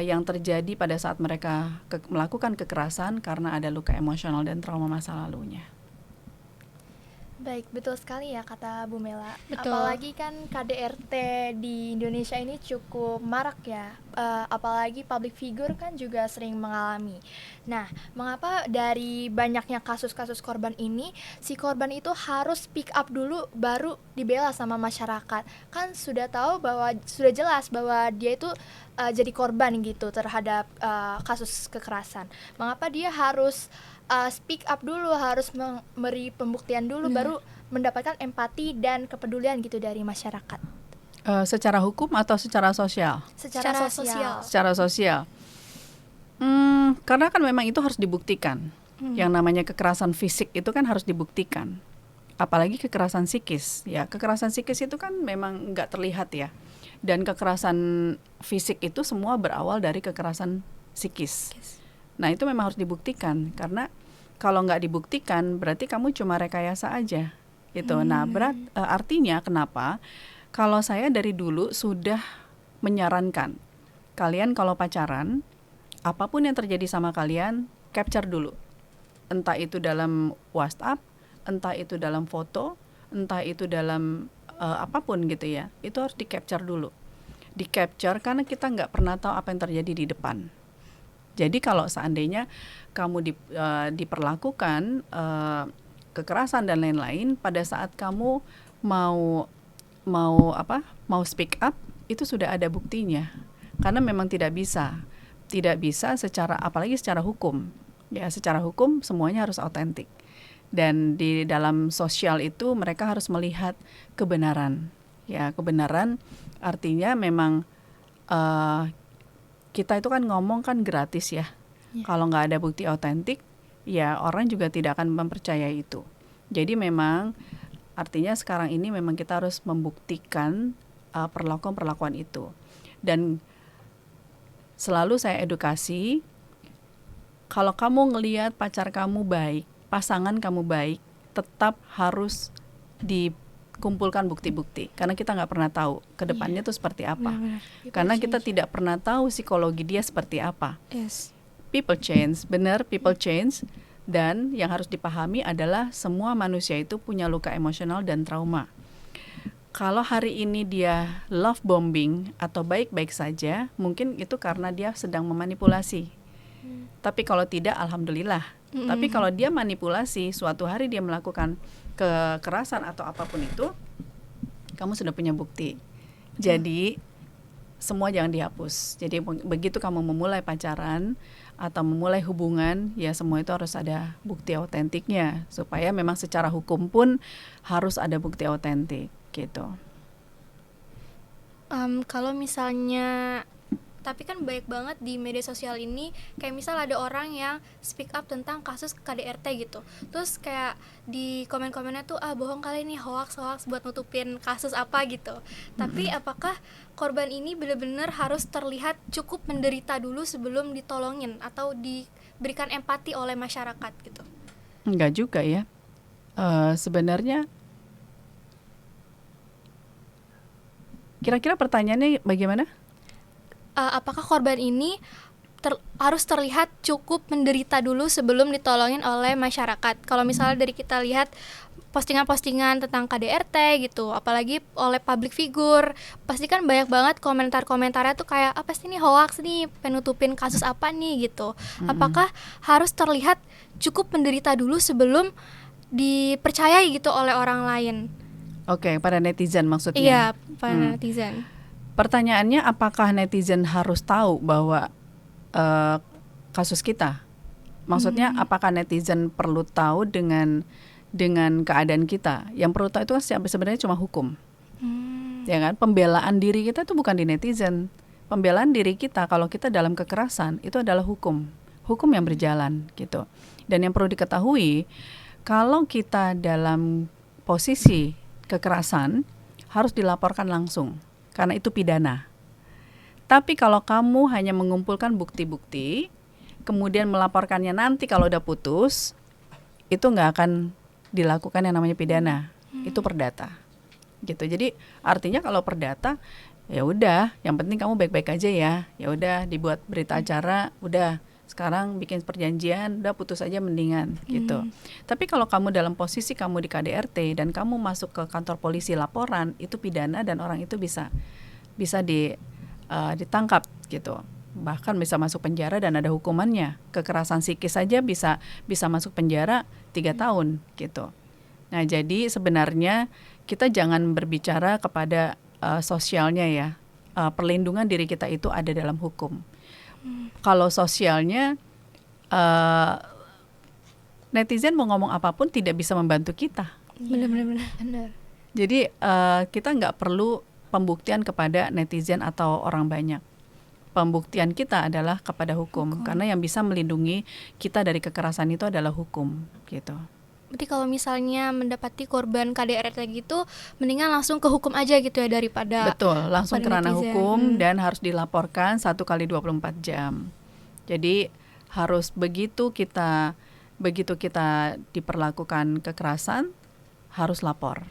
yang terjadi pada saat mereka melakukan kekerasan karena ada luka emosional dan trauma masa lalunya. Baik, betul sekali ya kata Bu Mela. Betul. Apalagi kan KDRT di Indonesia ini cukup marak ya. Apalagi public figure kan juga sering mengalami. Nah, mengapa dari banyaknya kasus-kasus korban ini, si korban itu harus speak up dulu baru dibela sama masyarakat? Kan sudah tahu bahwa, sudah jelas bahwa dia itu jadi korban gitu terhadap kasus kekerasan. Mengapa dia harus speak up dulu, harus memberi pembuktian dulu baru mendapatkan empati dan kepedulian gitu dari masyarakat? Secara hukum atau secara sosial? Secara sosial. Secara sosial. Karena kan memang itu harus dibuktikan. Yang namanya kekerasan fisik itu kan harus dibuktikan. Apalagi kekerasan psikis. Ya, kekerasan psikis itu kan memang nggak terlihat ya. Dan kekerasan fisik itu semua berawal dari kekerasan psikis. Nah, itu memang harus dibuktikan, karena kalau nggak dibuktikan berarti kamu cuma rekayasa aja gitu. Nah, artinya kenapa? Kalau saya dari dulu sudah menyarankan kalian kalau pacaran, apapun yang terjadi sama kalian, capture dulu. Entah itu dalam WhatsApp, entah itu dalam foto, entah itu dalam apapun gitu ya. Itu harus di-capture dulu. Di-capture karena kita nggak pernah tahu apa yang terjadi di depan. Jadi kalau seandainya kamu diperlakukan kekerasan dan lain-lain, pada saat kamu mau speak up, itu sudah ada buktinya. Karena memang tidak bisa secara, apalagi secara hukum. Ya, secara hukum semuanya harus autentik. Dan di dalam sosial itu mereka harus melihat kebenaran. Ya, kebenaran artinya memang kita itu kan ngomong kan gratis ya. Kalau nggak ada bukti autentik, ya orang juga tidak akan mempercayai itu. Jadi memang artinya sekarang ini memang kita harus membuktikan perlakuan-perlakuan itu. Dan selalu saya edukasi, kalau kamu ngelihat pacar kamu baik, pasangan kamu baik, tetap harus dikumpulkan bukti-bukti, karena kita nggak pernah tahu ke depannya tuh seperti apa. Karena kita tidak pernah tahu psikologi dia seperti apa. People change, benar, people change. Dan yang harus dipahami adalah semua manusia itu punya luka emosional dan trauma. Kalau hari ini dia love bombing atau baik-baik saja, mungkin itu karena dia sedang memanipulasi. Tapi kalau tidak, alhamdulillah. Tapi kalau dia manipulasi, suatu hari dia melakukan kekerasan atau apapun itu, kamu sudah punya bukti. Jadi semua jangan dihapus. Jadi begitu kamu memulai pacaran atau memulai hubungan, ya semua itu harus ada bukti autentiknya, supaya memang secara hukum pun harus ada bukti autentik gitu. Kalau misalnya, tapi kan banyak banget di media sosial ini, kayak misal ada orang yang speak up tentang kasus KDRT gitu, terus kayak di komen-komennya tuh bohong kali ini, hoax buat nutupin kasus apa gitu. Tapi apakah korban ini benar-benar harus terlihat cukup menderita dulu sebelum ditolongin atau diberikan empati oleh masyarakat gitu? Enggak juga ya. Sebenarnya kira-kira pertanyaannya bagaimana? Apakah korban ini harus terlihat cukup menderita dulu sebelum ditolongin oleh masyarakat? Kalau misalnya dari kita lihat postingan-postingan tentang KDRT gitu, apalagi oleh public figure, pasti kan banyak banget komentar-komentarnya tuh kayak, apa sih nih hoax nih, penutupin kasus apa nih gitu. Apakah harus terlihat cukup menderita dulu sebelum dipercayai gitu oleh orang lain? Oke, pada netizen maksudnya? Iya, pada netizen. Pertanyaannya, apakah netizen harus tahu bahwa kasus kita? Maksudnya apakah netizen perlu tahu dengan keadaan kita? Yang perlu tahu itu kan sebenarnya cuma hukum. Ya kan? Pembelaan diri kita itu bukan di netizen. Pembelaan diri kita kalau kita dalam kekerasan itu adalah hukum. hukum yang berjalan gitu. Dan yang perlu diketahui, kalau kita dalam posisi kekerasan harus dilaporkan langsung karena itu pidana. Tapi kalau kamu hanya mengumpulkan bukti-bukti, kemudian melaporkannya nanti kalau udah putus, itu nggak akan dilakukan yang namanya pidana. Itu perdata. Gitu. Jadi artinya kalau perdata, ya udah, yang penting kamu baik-baik aja ya. Ya udah, dibuat berita acara, udah. Sekarang bikin perjanjian, udah putus aja mendingan gitu. Tapi kalau kamu dalam posisi kamu di KDRT dan kamu masuk ke kantor polisi laporan, itu pidana dan orang itu bisa ditangkap gitu, bahkan bisa masuk penjara dan ada hukumannya. Kekerasan psikis saja bisa masuk penjara 3 tahun gitu. Nah jadi sebenarnya kita jangan berbicara kepada sosialnya ya. Perlindungan diri kita itu ada dalam hukum. Kalau sosialnya netizen mau ngomong apapun tidak bisa membantu kita. Benar. Jadi kita nggak perlu pembuktian kepada netizen atau orang banyak. Pembuktian kita adalah kepada hukum. Karena yang bisa melindungi kita dari kekerasan itu adalah hukum gitu. Berarti kalau misalnya mendapati korban KDRT gitu, mendingan langsung ke hukum aja gitu ya daripada Betul, langsung ke ranah netizen. hukum dan harus dilaporkan 1 kali 24 jam. Jadi harus begitu kita diperlakukan kekerasan harus lapor.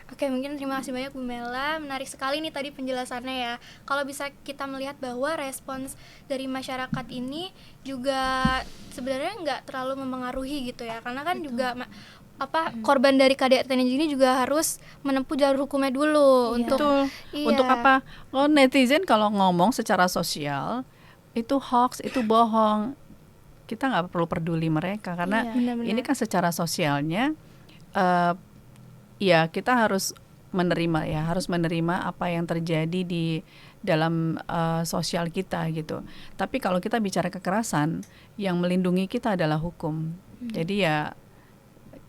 Oke, mungkin terima kasih banyak Bu Mela. Menarik sekali nih tadi penjelasannya ya. Kalau bisa kita melihat bahwa respons dari masyarakat ini juga sebenarnya nggak terlalu memengaruhi gitu ya. Karena kan juga korban dari KDRT ini juga harus menempuh jalur hukumnya dulu untuk Betul. Untuk apa? Oh, netizen kalau ngomong secara sosial itu hoax, itu bohong. Kita nggak perlu peduli mereka karena benar-benar. ini kan secara sosialnya ya kita harus menerima apa yang terjadi di dalam sosial kita gitu. Tapi kalau kita bicara kekerasan, yang melindungi kita adalah hukum. Jadi ya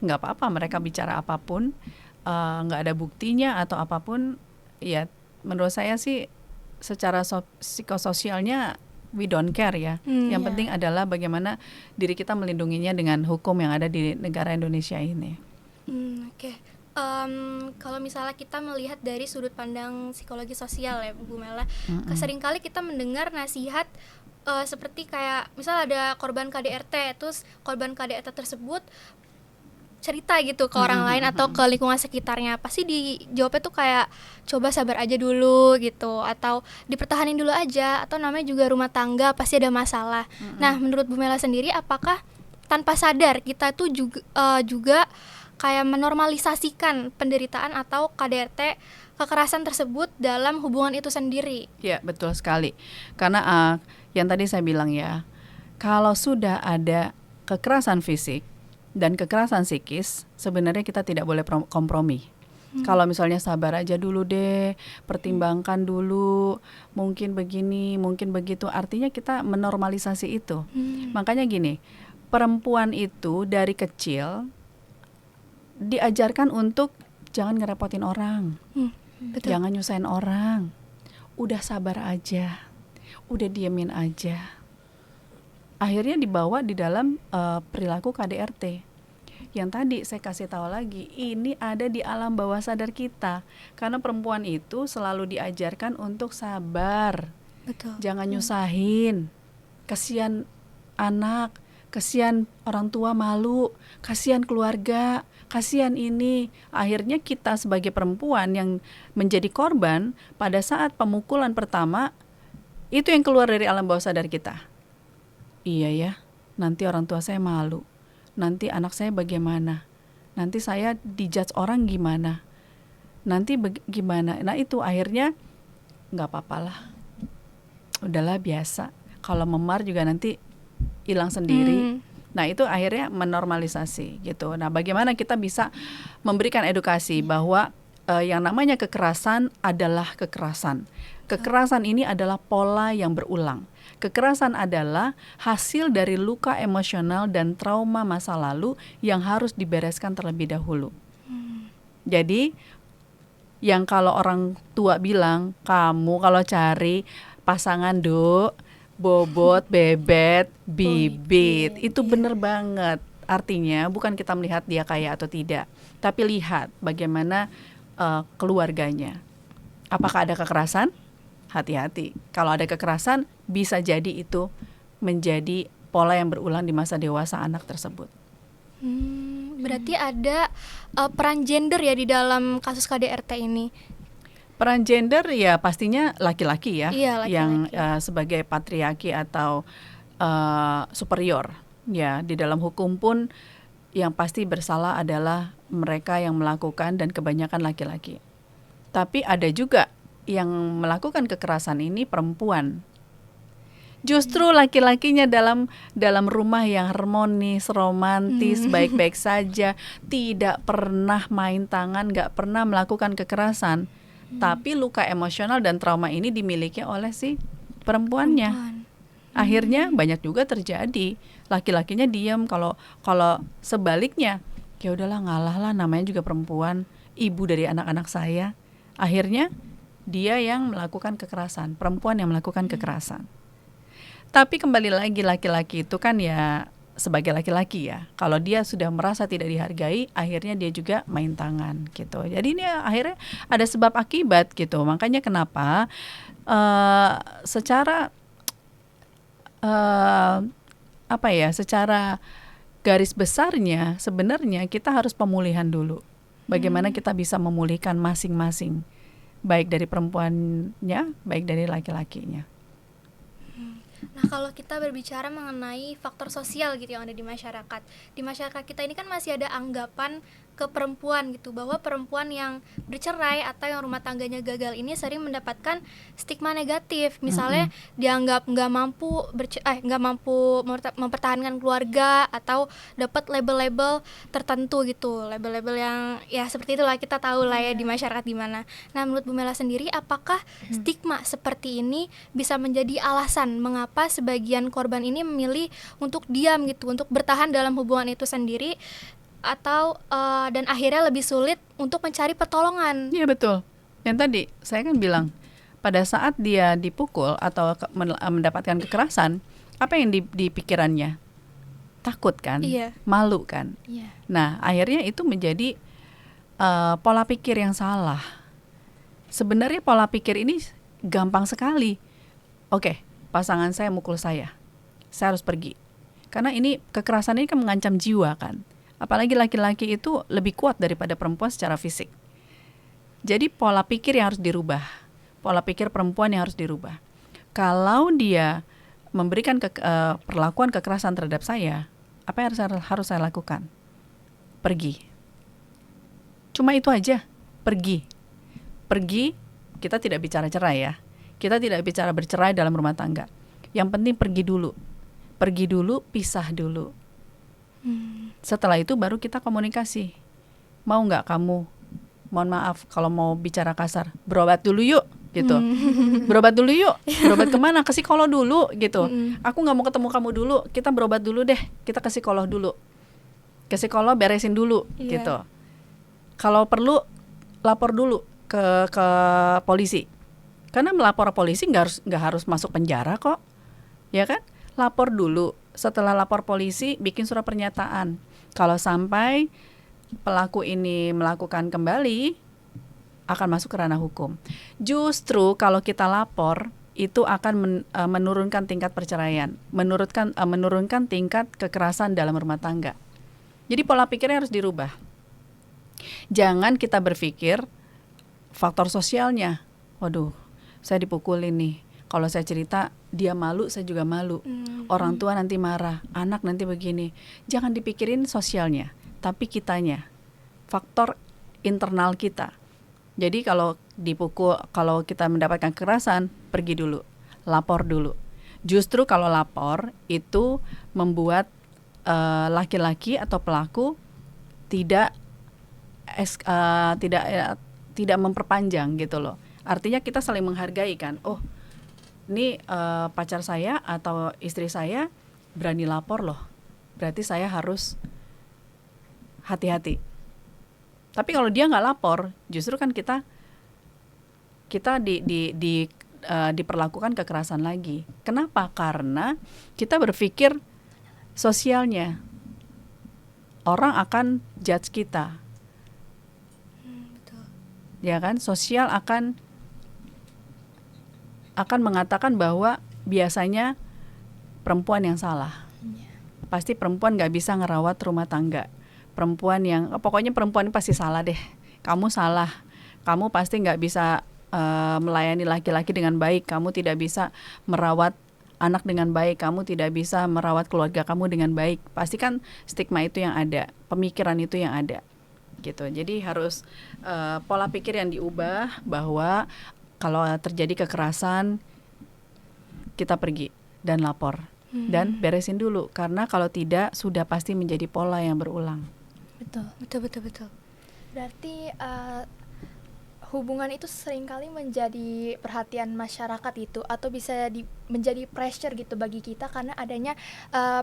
nggak apa-apa mereka bicara apapun, nggak ada buktinya atau apapun. Ya menurut saya sih secara psikososialnya we don't care ya. Yang penting adalah bagaimana diri kita melindunginya dengan hukum yang ada di negara Indonesia ini. Oke. Kalau misalnya kita melihat dari sudut pandang psikologi sosial ya Bu Mela, seringkali kita mendengar nasihat seperti kayak misal ada korban KDRT, terus korban KDRT tersebut cerita gitu ke orang lain atau ke lingkungan sekitarnya, pasti dijawabnya tuh kayak coba sabar aja dulu gitu, atau dipertahanin dulu aja, atau namanya juga rumah tangga pasti ada masalah. Nah menurut Bu Mela sendiri, apakah tanpa sadar kita tuh juga kayak menormalisasikan penderitaan atau KDRT kekerasan tersebut dalam hubungan itu sendiri? Ya betul sekali. Karena yang tadi saya bilang ya, kalau sudah ada kekerasan fisik dan kekerasan psikis, sebenarnya kita tidak boleh kompromi. Kalau misalnya sabar aja dulu deh, pertimbangkan dulu, mungkin begini, mungkin begitu, artinya kita menormalisasi itu. Makanya gini, perempuan itu dari kecil diajarkan untuk jangan ngerepotin orang, jangan nyusahin orang, udah sabar aja, udah diemin aja. Akhirnya dibawa di dalam perilaku KDRT. Yang tadi saya kasih tahu lagi, ini ada di alam bawah sadar kita, karena perempuan itu selalu diajarkan untuk sabar, jangan nyusahin, kasihan anak, kasihan orang tua malu, kasihan keluarga, kasihan ini. Akhirnya kita sebagai perempuan yang menjadi korban pada saat pemukulan pertama, itu yang keluar dari alam bawah sadar kita. Iya ya, nanti orang tua saya malu, nanti anak saya bagaimana, nanti saya dijudge orang gimana, nanti gimana. Nah itu akhirnya nggak apa-apalah, udahlah biasa. Kalau memar juga nanti hilang sendiri. Nah itu akhirnya menormalisasi gitu. Nah bagaimana kita bisa memberikan edukasi bahwa yang namanya kekerasan adalah kekerasan. Kekerasan ini adalah pola yang berulang. Kekerasan adalah hasil dari luka emosional dan trauma masa lalu yang harus dibereskan terlebih dahulu. Jadi yang kalau orang tua bilang, kamu kalau cari pasangan bobot, bebet, bibit. Bibit, Itu iya. bener banget. Artinya bukan kita melihat dia kaya atau tidak, tapi lihat bagaimana keluarganya. Apakah ada kekerasan? Hati-hati. Kalau ada kekerasan, bisa jadi itu menjadi pola yang berulang di masa dewasa anak tersebut. Berarti ada peran gender ya di dalam kasus KDRT ini. Peran gender ya pastinya laki-laki ya, Iya, laki-laki. yang sebagai patriarki atau superior. Ya, di dalam hukum pun yang pasti bersalah adalah mereka yang melakukan dan kebanyakan laki-laki. Tapi ada juga yang melakukan kekerasan ini perempuan. Justru laki-lakinya dalam rumah yang harmonis, romantis, baik-baik saja, tidak pernah main tangan, nggak pernah melakukan kekerasan. Tapi luka emosional dan trauma ini dimiliki oleh si perempuannya. Akhirnya banyak juga terjadi laki-lakinya diam, kalau sebaliknya ya udahlah ngalah lah, namanya juga perempuan, ibu dari anak-anak saya. Akhirnya dia yang melakukan kekerasan, perempuan yang melakukan kekerasan. Tapi kembali lagi laki-laki itu kan ya sebagai laki-laki ya, kalau dia sudah merasa tidak dihargai, akhirnya dia juga main tangan gitu. Jadi ini akhirnya ada sebab akibat gitu. Makanya kenapa secara secara garis besarnya sebenarnya kita harus pemulihan dulu. Bagaimana kita bisa memulihkan masing-masing, baik dari perempuannya, baik dari laki-lakinya. Nah, kalau kita berbicara mengenai faktor sosial gitu yang ada di masyarakat kita ini kan masih ada anggapan ke perempuan gitu, bahwa perempuan yang bercerai atau yang rumah tangganya gagal ini sering mendapatkan stigma negatif. Misalnya dianggap nggak mampu mempertahankan keluarga, atau dapat label-label tertentu gitu, label-label yang ya seperti itulah, kita tahu lah ya di masyarakat di mana. Nah, menurut Bu Mela sendiri, apakah stigma seperti ini bisa menjadi alasan mengapa sebagian korban ini memilih untuk diam gitu, untuk bertahan dalam hubungan itu sendiri, atau dan akhirnya lebih sulit untuk mencari pertolongan? Iya betul. Yang tadi saya kan bilang, pada saat dia dipukul atau mendapatkan kekerasan, apa yang di pikirannya? Takut kan? Iya. Malu kan? Iya. Nah, akhirnya itu menjadi pola pikir yang salah. Sebenarnya pola pikir ini gampang sekali. Oke, pasangan saya mukul saya harus pergi. Karena ini kekerasan ini kan mengancam jiwa kan. Apalagi laki-laki itu lebih kuat daripada perempuan secara fisik. Jadi pola pikir yang harus dirubah. Pola pikir perempuan yang harus dirubah. Kalau dia memberikan perlakuan kekerasan terhadap saya, apa yang harus saya lakukan? Pergi. Cuma itu aja, pergi. Pergi, kita tidak bicara cerai ya. Kita tidak bicara bercerai dalam rumah tangga. Yang penting pergi dulu. Pergi dulu, pisah dulu. Setelah itu baru kita komunikasi. Mau nggak kamu, mohon maaf kalau mau bicara kasar, berobat dulu yuk gitu. Berobat dulu yuk. Berobat kemana? Ke psikolog dulu gitu. Aku nggak mau ketemu kamu dulu, kita berobat dulu deh. Kita ke psikolog dulu. Ke psikolog beresin dulu gitu. Kalau perlu lapor dulu ke polisi. Karena melapor polisi nggak harus masuk penjara kok. Ya kan? Lapor dulu. Setelah lapor polisi, bikin surat pernyataan. Kalau sampai pelaku ini melakukan kembali, akan masuk ke ranah hukum. Justru kalau kita lapor, itu akan menurunkan tingkat perceraian, menurunkan tingkat kekerasan dalam rumah tangga. Jadi pola pikirnya harus dirubah. Jangan kita berpikir faktor sosialnya. Waduh, saya dipukulin nih. Kalau saya cerita, dia malu, saya juga malu. Orang tua nanti marah, anak nanti begini. Jangan dipikirin sosialnya, tapi kitanya. Faktor internal kita. Jadi kalau dipukul, kalau kita mendapatkan kekerasan, pergi dulu, lapor dulu. Justru kalau lapor, itu membuat laki-laki atau pelaku tidak memperpanjang gitu loh. Artinya kita saling menghargai kan. Oh, ini pacar saya atau istri saya berani lapor loh, berarti saya harus hati-hati. Tapi kalau dia nggak lapor, justru kan kita diperlakukan kekerasan lagi. Kenapa? Karena kita berpikir sosialnya, orang akan judge kita, Betul. ya kan? Sosial akan mengatakan bahwa biasanya perempuan yang salah. Pasti perempuan nggak bisa ngerawat rumah tangga. Perempuan yang pokoknya perempuan pasti salah deh. Kamu salah. Kamu pasti nggak bisa melayani laki-laki dengan baik. Kamu tidak bisa merawat anak dengan baik. Kamu tidak bisa merawat keluarga kamu dengan baik. Pasti kan stigma itu yang ada, pemikiran itu yang ada, gitu. Jadi harus pola pikir yang diubah bahwa kalau terjadi kekerasan kita pergi dan lapor dan beresin dulu, karena kalau tidak sudah pasti menjadi pola yang berulang. Betul. Berarti hubungan itu seringkali menjadi perhatian masyarakat itu, atau bisa menjadi pressure gitu bagi kita karena adanya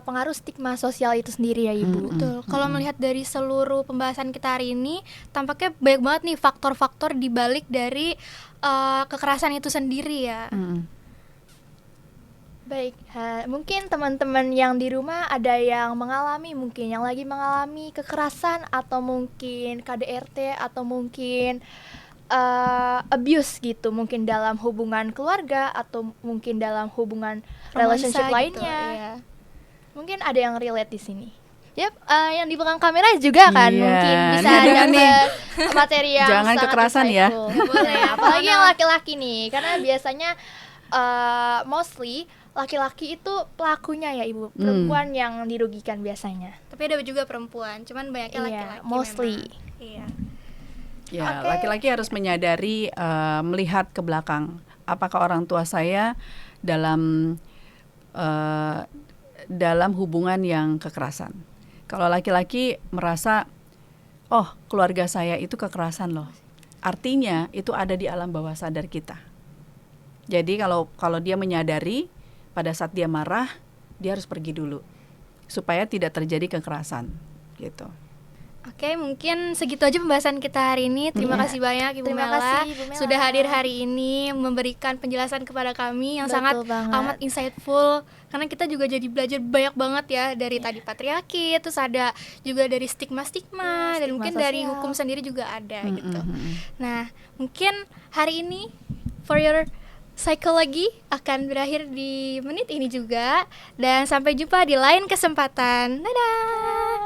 pengaruh stigma sosial itu sendiri ya Ibu. Betul. Kalau melihat dari seluruh pembahasan kita hari ini, tampaknya banyak banget nih faktor-faktor di balik dari kekerasan itu sendiri ya. Baik, mungkin teman-teman yang di rumah ada yang mungkin yang lagi mengalami kekerasan, atau mungkin KDRT, atau mungkin abuse gitu, mungkin dalam hubungan keluarga atau mungkin dalam hubungan relationship Romansa lainnya. gitu, iya. Mungkin ada yang relate di sini. Yap, yang di belakang kamera juga kan, Iya, mungkin bisa ini dapat nih. materi yang Jangan sangat kekerasan ya. insightful. Boleh, apalagi yang laki-laki nih, karena biasanya mostly laki-laki itu pelakunya ya Ibu, perempuan yang dirugikan biasanya. Tapi ada juga perempuan, cuman banyaknya Iya, laki-laki mostly. memang. Iya. Ya, Oke. laki-laki harus menyadari, melihat ke belakang. Apakah orang tua saya dalam hubungan yang kekerasan? Kalau laki-laki merasa, oh keluarga saya itu kekerasan loh, artinya itu ada di alam bawah sadar kita. Jadi kalau dia menyadari pada saat dia marah, dia harus pergi dulu supaya tidak terjadi kekerasan, gitu. Oke, mungkin segitu aja pembahasan kita hari ini. Terima Iya. kasih banyak Ibu Terima Mela, kasih, Ibu Mela. sudah hadir hari ini memberikan penjelasan kepada kami yang Betul sangat banget. amat insightful. Karena kita juga jadi belajar banyak banget ya dari tadi patriarki, terus ada juga dari stigma-stigma, dan stigma mungkin dari sosial. hukum sendiri juga ada gitu. Nah, mungkin hari ini For Your Psychology akan berakhir di menit ini juga, dan sampai jumpa di lain kesempatan. Dadah.